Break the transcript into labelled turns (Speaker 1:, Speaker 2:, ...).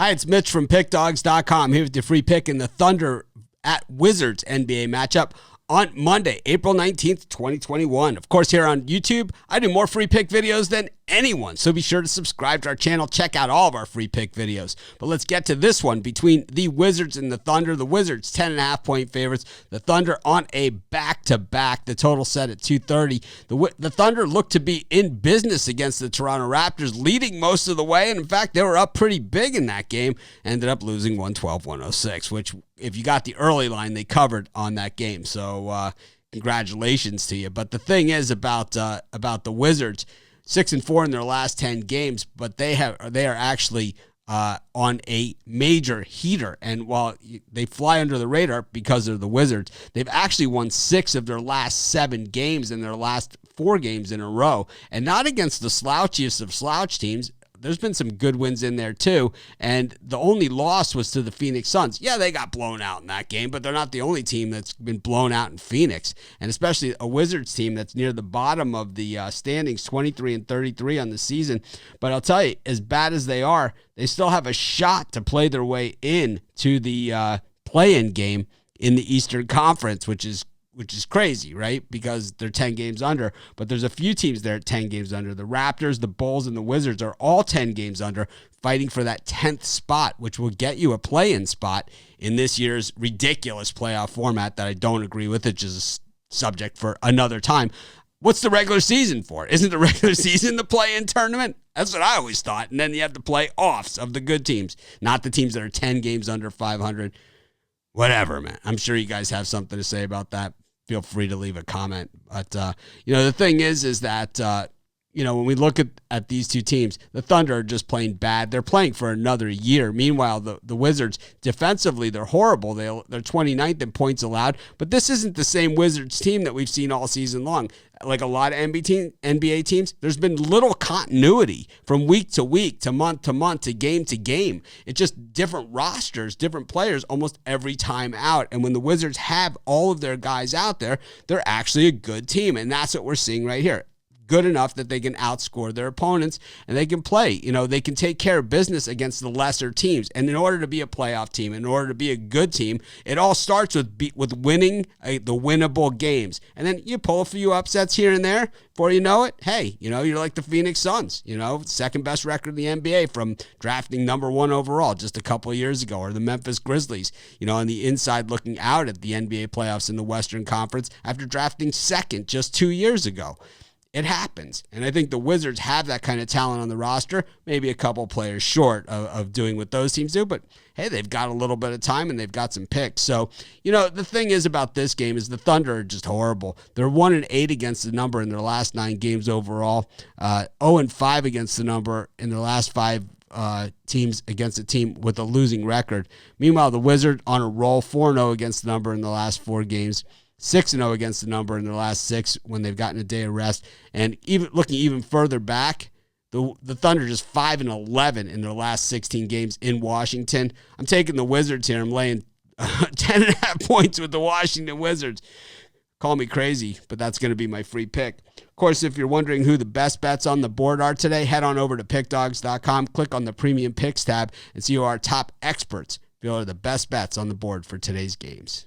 Speaker 1: Hi, it's Mitch from PickDawgz.com here with your free pick in the Thunder at Wizards NBA matchup on Monday, April 19th, 2021. Of course, here on YouTube, I do more free pick videos than anyone, so be sure to subscribe to our channel. Check out all of our free pick videos. But let's get to this one between the Wizards and the Thunder. The Wizards, 10.5-point favorites. The Thunder on a back-to-back. The total set at 230. The Thunder looked to be in business against the Toronto Raptors, leading most of the way. And in fact, they were up pretty big in that game. Ended up losing 112-106, which, if you got the early line, they covered on that game. So congratulations to you. But the thing is about the Wizards, 6-4 in their last 10 games, but they are actually on a major heater. And while they fly under the radar because they're the Wizards, they've actually won 6 of their last 7 games in their last 4 games in a row, and not against the slouchiest of slouch teams. There's been some good wins in there too, and the only loss was to the Phoenix Suns. Yeah, they got blown out in that game, but they're not the only team that's been blown out in Phoenix, and especially a Wizards team that's near the bottom of the standings, 23-33 on the season. But I'll tell you, as bad as they are, they still have a shot to play their way in to the play-in game in the Eastern Conference, which is crazy, right? Because they're 10 games under, but there's a few teams there at 10 games under. The Raptors, the Bulls, and the Wizards are all 10 games under, fighting for that 10th spot, which will get you a play-in spot in this year's ridiculous playoff format that I don't agree with. It's just a subject for another time. What's the regular season for? Isn't the regular season the play-in tournament? That's what I always thought. And then you have the play-offs of the good teams, not the teams that are 10 games under 500. Whatever, man. I'm sure you guys have something to say about that. Feel free to leave a comment. But, the thing is that, when we look at these two teams, the Thunder are just playing bad. They're playing for another year. Meanwhile, the Wizards, defensively, they're horrible. They're 29th in points allowed. But this isn't the same Wizards team that we've seen all season long. Like a lot of NBA teams, there's been little continuity from week to week, to month, to game to game. It's just different rosters, different players almost every time out. And when the Wizards have all of their guys out there, they're actually a good team. And that's what we're seeing right here. Good enough that they can outscore their opponents and they can play. They can take care of business against the lesser teams. And in order to be a playoff team, in order to be a good team, it all starts with winning the winnable games. And then you pull a few upsets here and there. Before you know it, hey, you're like the Phoenix Suns, second best record in the NBA from drafting number 1 overall just a couple of years ago, or the Memphis Grizzlies, on the inside looking out at the NBA playoffs in the Western Conference after drafting second just 2 years ago. It happens. And I think the Wizards have that kind of talent on the roster, maybe a couple players short of doing what those teams do. But, hey, they've got a little bit of time and they've got some picks. So, the thing is about this game is the Thunder are just horrible. They're 1-8 against the number in their last 9 games overall, 0-5 against the number in their last 5 teams against a team with a losing record. Meanwhile, the Wizards on a roll, 4-0 against the number in the last 4 games. 6-0 against the number in their last 6 when they've gotten a day of rest. And even looking even further back, the Thunder just 5-11 in their last 16 games in Washington. I'm taking the Wizards here. I'm laying 10.5 points with the Washington Wizards. Call me crazy, but that's going to be my free pick. Of course, if you're wondering who the best bets on the board are today, head on over to PickDawgz.com, click on the Premium Picks tab, and see who our top experts feel are the best bets on the board for today's games.